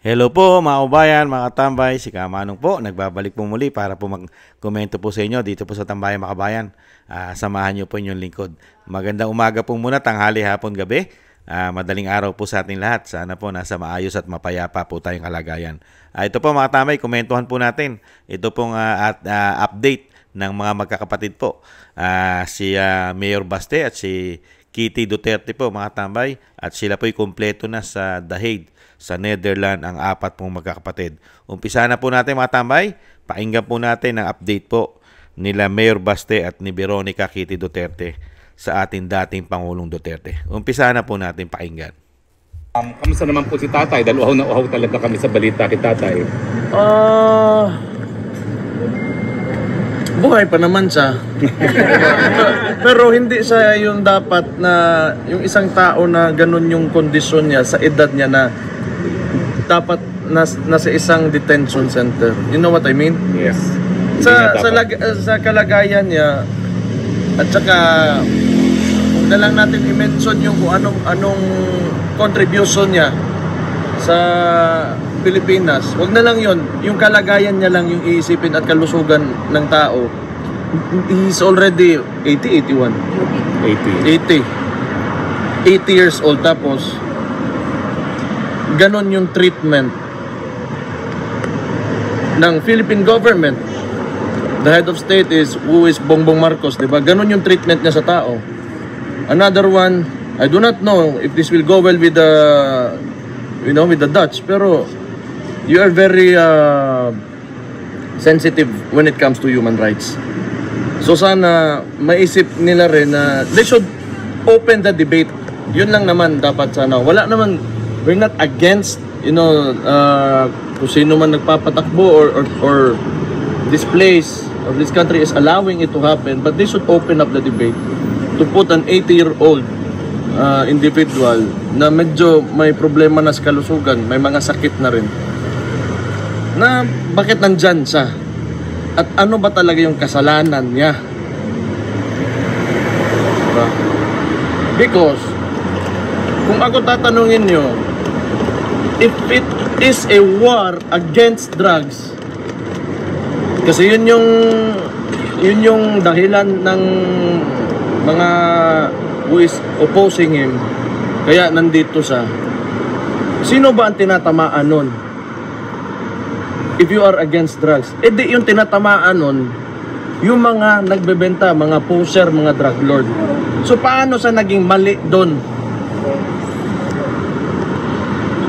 Hello po mga kabayan, mga katambay, si Kamanong po, nagbabalik po muli para po mag-komento po sa inyo dito po sa Tambayan Makabayan. Samahan niyo po inyong lingkod. Magandang umaga po muna, tanghali, hapon, gabi. Madaling araw po sa ating lahat. Sana po nasa maayos at mapayapa po tayong kalagayan. Ito po mga tambay, komentuhan po natin. Ito pong update ng mga magkakapatid po. Si Mayor Baste at si Kitty Duterte po mga tambay. At sila po'y kumpleto na sa The Hague, sa Netherlands, ang apat pong magkakapatid. Umpisa na po natin mga tambay. Pakinggan po natin ang update po nila Mayor Baste at ni Veronica Kitty Duterte sa ating dating Pangulong Duterte. Umpisa na po natin pakinggan. Kamusta naman po si Tatay? Dahil uhaw na uhaw talaga kami sa balita kay Tatay. Buhay pa naman siya. Pero hindi siya yung dapat na yung isang tao na ganun yung kondisyon niya sa edad niya na dapat nasa isang detention center. You know what I mean? Yes. Sa kalagayan niya at saka huwag na lang natin i-mention yung kung anong contribution niya sa Pilipinas. Huwag na lang yon. Yung kalagayan niya lang yung iisipin at kalusugan ng tao. He's already 80 years old, tapos ganon yung treatment ng Philippine government. The head of state is Bongbong Marcos, diba? Ganon yung treatment niya sa tao. Another one, I do not know if this will go well with the with the Dutch, pero you are very sensitive when it comes to human rights. So sana maisip nila rin na they should open the debate. Yun lang naman dapat sana. Wala naman, we're not against, kung sino man nagpapatakbo or this place or this country is allowing it to happen, but they should open up the debate to put an 80-year-old individual na medyo may problema na sa kalusugan, may mga sakit na rin, na bakit nandyan siya at ano ba talaga yung kasalanan niya, diba? Because kung ako tatanungin nyo, if it is a war against drugs, kasi yun yung dahilan ng mga who is opposing him, kaya nandito siya. Sino ba ang tinatamaan nun? If you are against drugs, di yung tinatamaan nun yung mga nagbebenta, mga poser, mga drug lord. So paano sa naging mali doon?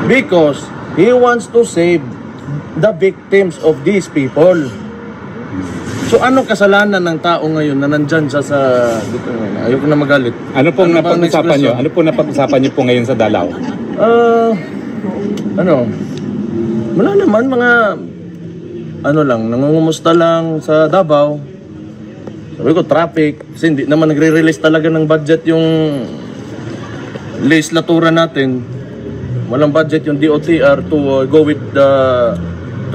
Because he wants to save the victims of these people. So anong kasalanan ng tao ngayon na nandyan siya sa dito ngayon? Ayoko na magalit. Ano pong napag-usapan nyo? Ano pong napag-usapan nyo po ngayon sa Dalao? Wala naman, mga nangungumusta lang sa Davao. Sabi ko, traffic. Kasi hindi naman nagre-release talaga ng budget yung legislatura natin. Walang budget yung DOTR to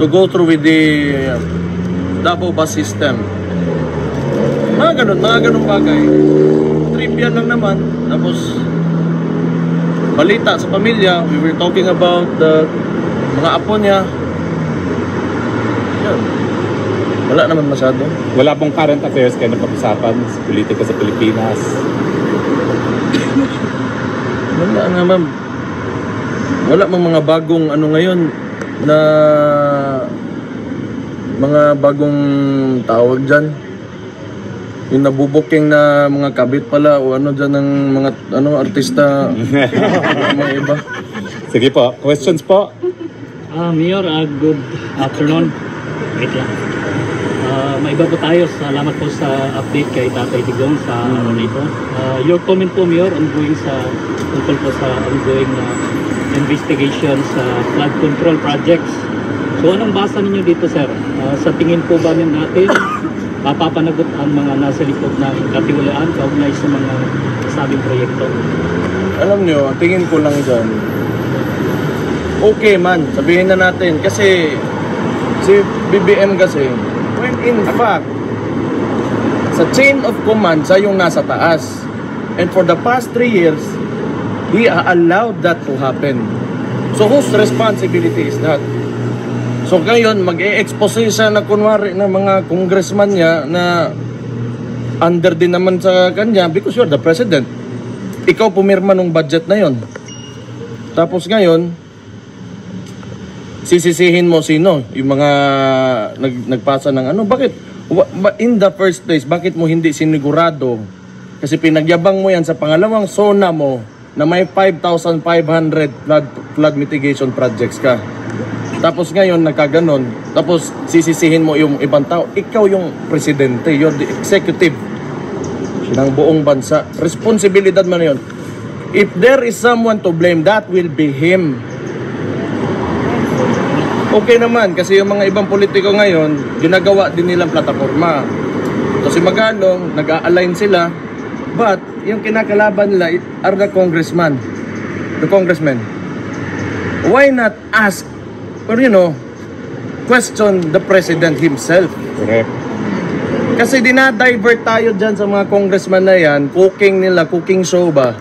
go through with the Davao bus system. Mga ganun bagay. Trivia lang naman. Tapos balita sa pamilya, we were talking about the mga apo niya. Yan. Wala naman masyado. Wala pong current affairs kayo na pag-usapan sa politika sa Pilipinas? Wala naman. Wala mang mga bagong ngayon na mga bagong tawag dyan. Yung nabubuking na mga kabit pala o dyan ng mga artista. Mga iba. Sige po, questions po? Mayor, good afternoon. Wait lang. May iba po tayo. Salamat po sa update kay Tatay Digong sa nito. Your comment po, Mayor, tungkol po sa ongoing investigation sa flood control projects. So anong basa ninyo dito, sir? Sa tingin po ba natin mapapanagot ang mga nasa likod ng katiwalaan kaugnay sa mga sabing proyekto? Alam nyo, tingin ko lang dyan, okay man, sabihin na natin. Kasi si BBM kasi, when in fact sa chain of command siya yung nasa taas, and for the past 3 years he allowed that to happen. So whose responsibility is that? So ngayon, mag-e-expose siya na kunwari ng mga congressman niya na under din naman sa kanya because you're the president. Ikaw pumirma ng budget na yon. Tapos ngayon, sisisihin mo sino? Yung mga nagpasa ng ano? Bakit? In the first place, bakit mo hindi sinigurado? Kasi pinagyabang mo yan sa pangalawang SONA mo na may 5,500 flood mitigation projects ka. Tapos ngayon, nagkaganon. Tapos sisisihin mo yung ibang tao. Ikaw yung presidente. You're the executive ng buong bansa. Responsibilidad mo na yun. If there is someone to blame, that will be him. Okay naman, kasi yung mga ibang politiko ngayon, ginagawa din nilang plataforma. So si Magalong, nag-a-align sila, but yung kinakalaban nila are the congressmen. Why not ask, or question the president himself? Correct. Kasi dinadivert tayo dyan sa mga congressman na yan, cooking show ba?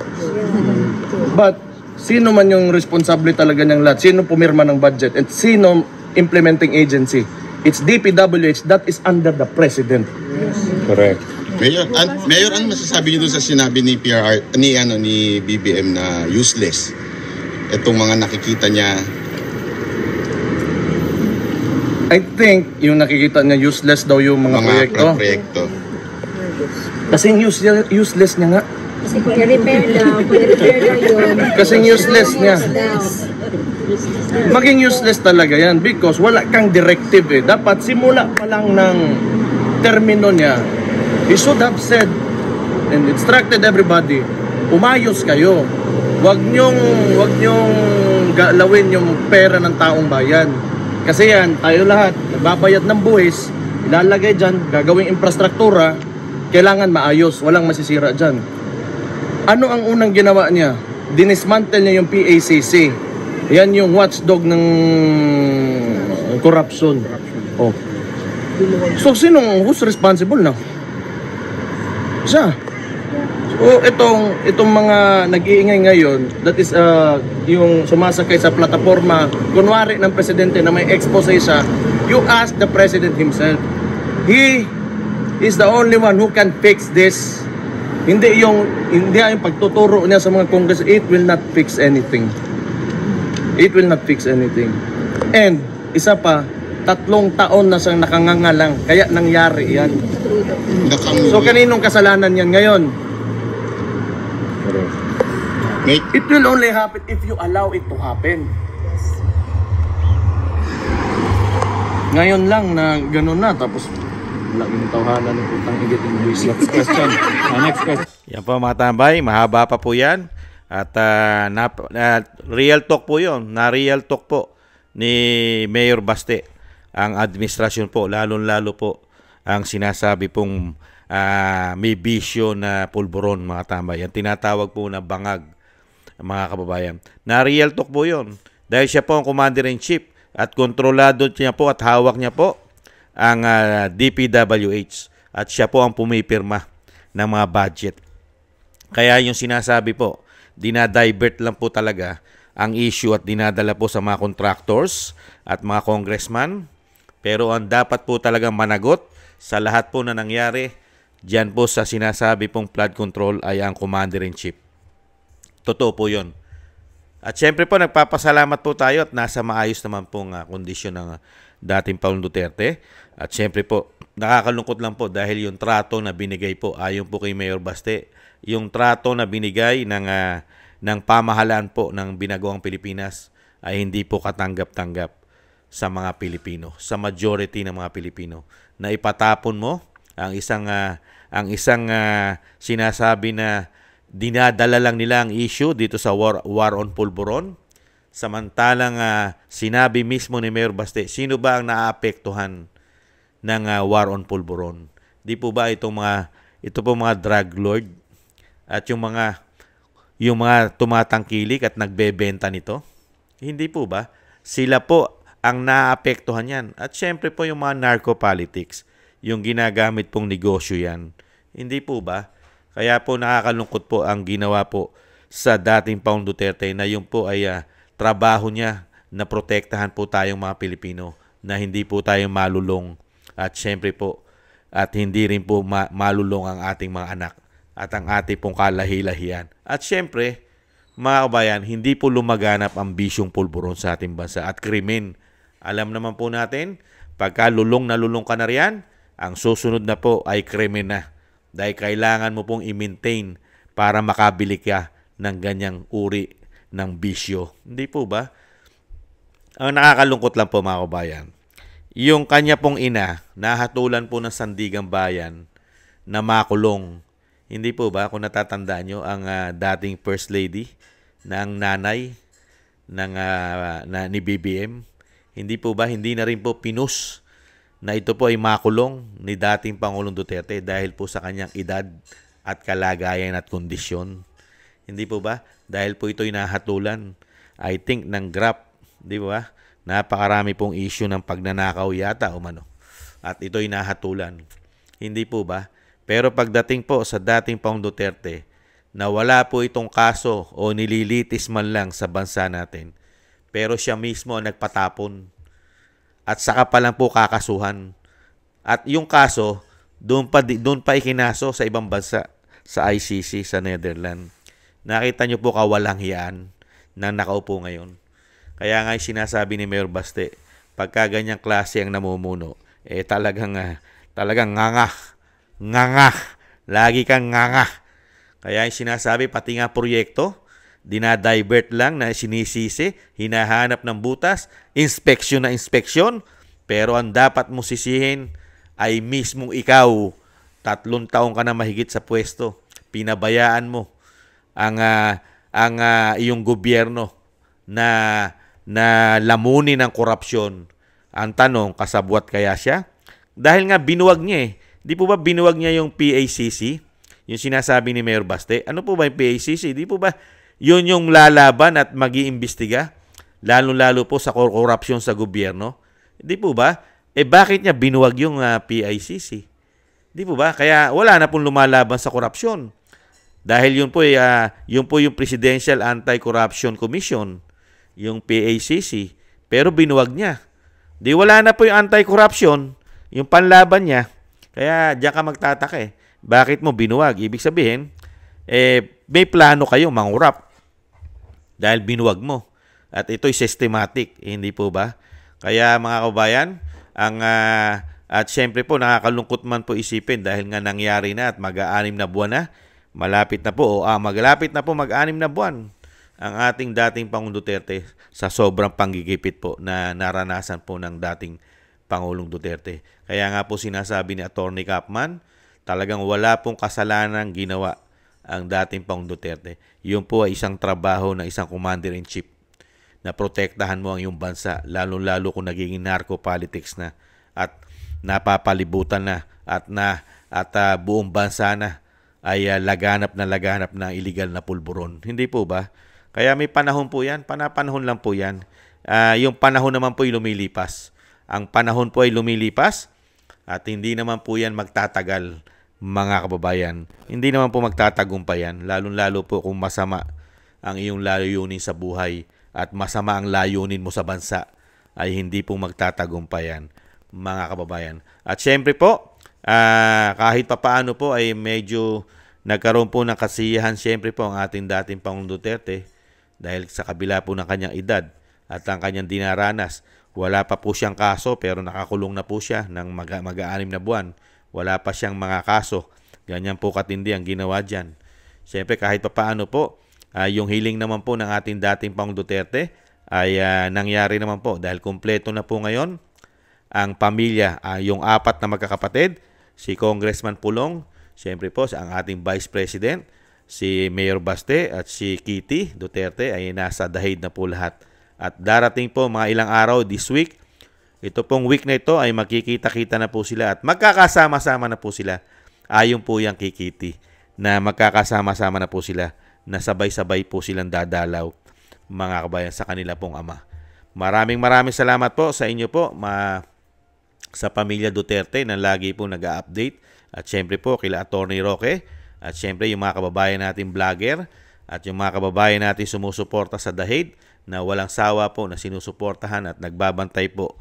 But, sino man yung responsable talaga ng lahat? Sino pumirma ng budget? At sino implementing agency? It's DPWH that is under the president. Correct. Mayor, ano masasabi niyo doon sa sinabi ni ni BBM na useless? Itong mga nakikita niya. I think yung nakikita niya useless daw yung mga proyekto. Kasing useless niya nga. Kasi repair daw yun. Kasing useless niya. Maging useless talaga yan because wala kang directive eh. Dapat simula pa lang ng termino niya, he should have said and instructed everybody, umayos kayo. Wag niyong galawin yung pera ng taong bayan. Kasi yan, tayo lahat, nagbabayad ng buwis, ilalagay dyan, gagawing infrastruktura, kailangan maayos, walang masisira dyan. Ano ang unang ginawa niya? Dinismantle niya yung PACC. Yan yung watchdog ng corruption. Oh. So, who's responsible na? Siya. So, itong mga nag-iingay ngayon, that is yung sumasakay sa plataforma, kunwari ng presidente na may expose siya, you ask the president himself. He is the only one who can fix this. Hindi yung pagtuturo niya sa mga congress, it will not fix anything. It will not fix anything. And, isa pa, 3 taon na siyang nakanganga lang, kaya nangyari yan. So, kaninong kasalanan yan ngayon? It will only happen if you allow it to happen. Ngayon lang na gano'n na, tapos laking tawhanan ng putang igit ng buwis. Next question. Next question. Yan po mga tambay, mahaba pa po yan. At real talk po yun, na real talk po ni Mayor Baste. Ang administrasyon po, lalong-lalo po ang sinasabi pong may bisyo na pulburon mga tambay. Yan tinatawag po na bangag mga kababayan. Na real talk po yun. Dahil siya po ang Commander-in-Chief at kontrolado niya po at hawak niya po ang DPWH. At siya po ang pumipirma ng mga budget. Kaya yung sinasabi po, dinadivert lang po talaga ang issue at dinadala po sa mga contractors at mga congressman. Pero ang dapat po talagang managot sa lahat po na nangyari diyan po sa sinasabi pong flood control ay ang Commander-in-Chief. Totoo po yun. At syempre po nagpapasalamat po tayo at nasa maayos naman pong kondisyon ng dating Pangulong Duterte. At syempre po nakakalungkot lang po dahil yung trato na binigay po ayon po kay Mayor Baste, yung trato na binigay ng pamahalaan po ng binagawang Pilipinas ay hindi po katanggap-tanggap sa mga Pilipino, sa majority ng mga Pilipino, na ipatapon mo ang isang sinasabi na dinadala lang nila ang issue dito sa war on pulburon, samantalang sinabi mismo ni Mayor Baste, sino ba ang naaapektuhan ng war on pulburon? Di po ba ito po mga drug lord at yung mga tumatangkilik at nagbebenta nito? Hindi po ba? Sila po ang naapektuhan yan. At syempre po yung mga narco-politics, yung ginagamit pong negosyo yan. Hindi po ba? Kaya po nakakalungkot po ang ginawa po sa dating Pangulong Duterte na yung po ay trabaho niya na protektahan po tayong mga Pilipino, na hindi po tayo malulong at syempre po at hindi rin po malulong ang ating mga anak at ang ating pong kalahi-lahian. At syempre, mga kabayan, hindi po lumaganap ang bisyong pulburon sa ating bansa at krimen. Alam naman po natin, pagka lulong na lulong ka na riyan, ang susunod na po ay krimen na. Dahil kailangan mo pong i-maintain para makabili ka ng ganyang uri ng bisyo. Hindi po ba? Ang nakakalungkot lang po mga kabayan, yung kanya pong ina, nahatulan po ng sandigang bayan na makulong. Hindi po ba, kung natatandaan nyo, ang dating First Lady na ang nanay ng, ni BBM, hindi po ba, hindi na rin po pinus na ito po ay makulong ni dating Pangulong Duterte dahil po sa kanyang edad at kalagayan at kondisyon. Hindi po ba? Dahil po ito'y nahatulan, I think, ng Grab. Di ba? Napakarami pong issue ng pagnanakaw yata umano. At ito'y nahatulan. Hindi po ba? Pero pagdating po sa dating Pangulong Duterte, na wala po itong kaso o nililitis man lang sa bansa natin, pero siya mismo ang nagpatapon. At saka pa lang po kakasuhan. At yung kaso, doon pa ikinaso sa ibang bansa, sa ICC, sa Netherlands. Nakita nyo po kawalang hiyaan na nakaupo ngayon. Kaya nga sinasabi ni Mayor Baste, pagka ganyang klase ang namumuno, talagang nganga. Lagi kang nganga. Kaya sinasabi, pati nga proyekto, dinadivert lang na sinisisi, hinahanap ng butas, inspeksyon na inspeksyon, pero ang dapat mo sisihin ay mismong ikaw. 3 taong ka na mahigit sa pwesto. Pinabayaan mo ang iyong gobyerno na lamunin ng korupsyon. Ang tanong, kasabwat kaya siya? Dahil nga binuwag niya eh. Di po ba binuwag niya yung PACC? Yung sinasabi ni Mayor Baste. Ano po ba yung PACC? Di po ba yun yung lalaban at mag-iimbestiga? Lalo-lalo po sa korupsyon sa gobyerno. Di po ba? Bakit niya binuwag yung PICC? Di po ba? Kaya wala na pong lumalaban sa korupsyon. Dahil yun po yung Presidential Anti-Corruption Commission, yung PACC, pero binuwag niya. Di wala na po yung anti-corruption, yung panlaban niya. Kaya diyan ka magtataka eh. Bakit mo binuwag? Ibig sabihin, may plano kayo mangurap dahil binuwag mo. At ito'y systematic, hindi po ba? Kaya mga kabayan, at syempre po nakakalungkot man po isipin dahil nga nangyari na at mag-6 na buwan na, malapit na po mag-6 na buwan ang ating dating Pangulong Duterte sa sobrang panggigipit po na naranasan po ng dating Pangulong Duterte. Kaya nga po sinasabi ni Attorney Capman, talagang wala pong kasalanan ginawa ang dating Pangulong Duterte. Yun po ay isang trabaho ng isang commander-in-chief na protektahan mo ang iyong bansa, lalo-lalo kung nagiging narco-politics na at napapalibutan na at buong bansa na ay laganap ng illegal na pulburon. Hindi po ba? Kaya may panahon po yan, panahon lang po yan. Yung panahon naman po ay lumilipas. Ang panahon po ay lumilipas at hindi naman po yan magtatagal, mga kababayan. Hindi naman po magtatagumpay yan, lalo-lalo po kung masama ang iyong layunin sa buhay at masama ang layunin mo sa bansa, ay hindi po magtatagumpay yan, mga kababayan. At syempre po, kahit papaano po ay medyo nagkaroon po ng kasiyahan syempre po ang ating dating Pangulong Duterte dahil sa kabila po ng kanyang edad at ang kanyang dinaranas. Wala pa po siyang kaso pero nakakulong na po siya ng mag-6 na buwan. Wala pa siyang mga kaso. Ganyan po katindi ang ginawa dyan. Siyempre kahit papaano po, yung hiling naman po ng ating dating Pangulong Duterte ay nangyari naman po dahil kumpleto na po ngayon ang pamilya, yung 4 na magkakapatid, si Congressman Pulong, siyempre po ang ating Vice President, si Mayor Baste at si Kitty Duterte ay nasa dahid na po lahat. At darating po mga ilang araw this week, ito pong week na ito ay magkikita-kita na po sila at magkakasama-sama na po sila. Ayon po yung kay Kitty na magkakasama-sama na po sila na sabay-sabay po silang dadalaw, mga kabayan, sa kanila pong ama. Maraming salamat po sa inyo po, sa pamilya Duterte na lagi po nag-a-update. At syempre po kila Attorney Roque at syempre yung mga kababayan natin vlogger at yung mga kababayan natin sumusuporta sa dahid na walang sawa po na sinusuportahan at nagbabantay po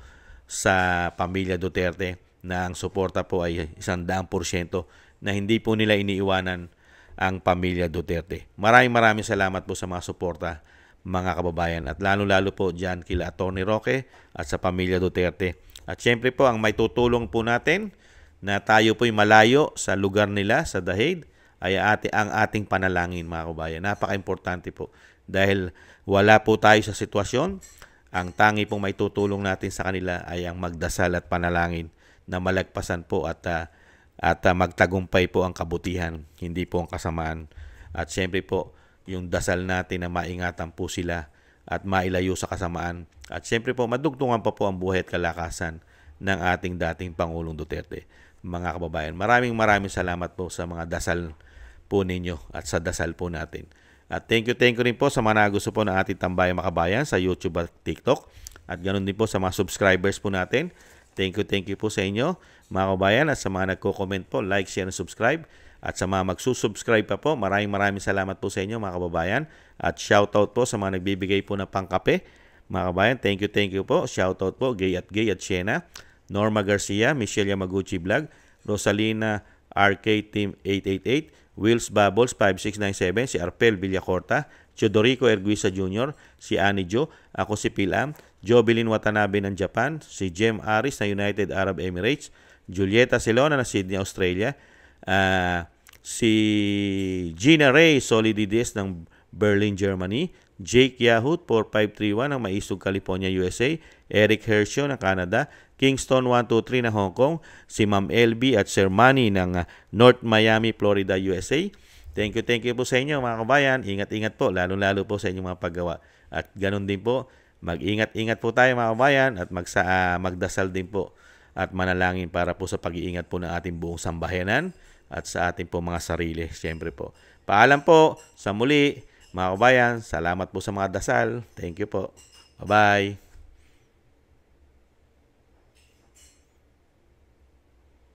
sa pamilya Duterte na ang suporta po ay 100% na hindi po nila iniiwanan ang pamilya Duterte. Maraming salamat po sa mga suporta, mga kababayan, at lalo-lalo po dyan kila Atty. Roque at sa pamilya Duterte. At syempre po ang may tutulong po natin na tayo po'y malayo sa lugar nila sa Dahig ay ang ating panalangin, mga kababayan. Napaka-importante po dahil wala po tayo sa sitwasyon. Ang tangi pong may tutulong natin sa kanila ay ang magdasal at panalangin na malagpasan po at magtagumpay po ang kabutihan, hindi po ang kasamaan. At syempre po, yung dasal natin na maingatan po sila at mailayo sa kasamaan. At syempre po, madugtungan pa po ang buhay at kalakasan ng ating dating Pangulong Duterte. Mga kababayan, maraming salamat po sa mga dasal po ninyo at sa dasal po natin. At thank you rin po sa mga nagusto po ng ating Tambayang Makabayan sa YouTube at TikTok. At ganoon din po sa mga subscribers po natin. Thank you po sa inyo, mga kababayan, at sa mga nagko-comment po, like, share, and subscribe. At sa mga magsusubscribe pa po, maraming salamat po sa inyo, mga kababayan. At shoutout po sa mga nagbibigay po ng pangkape, mga kababayan. Thank you po. Shoutout po, Gay at Siena, Norma Garcia, Michelle Yamaguchi Vlog, Rosalina RK Team 888, Wills Bubbles 5697, si Arpel Villacorta, Chodorico Erguisa Jr., si Annie Jo, ako si Pilam, Jovelyn Watanabe ng Japan, si Jem Aris na United Arab Emirates, Julieta Celona na Sydney, Australia, si Gina Ray Solidides ng Berlin, Germany, Jake Yahoo 4531 ng Maisog, California, USA, Eric Hershio ng Canada, Kingston 123 ng Hong Kong, si Ma'am LB at Sir Manny ng North Miami, Florida, USA. Thank you po sa inyo, mga kabayan. Ingat po, lalo po sa inyong mga paggawa. At ganun din po, mag-ingat po tayo, mga kabayan, at magdasal din po at manalangin para po sa pag-iingat po ng ating buong sambayanan at sa ating po mga sarili, siyempre po. Paalam po, sa muli, mga kabayan. Salamat po sa mga dasal. Thank you po. Bye-bye.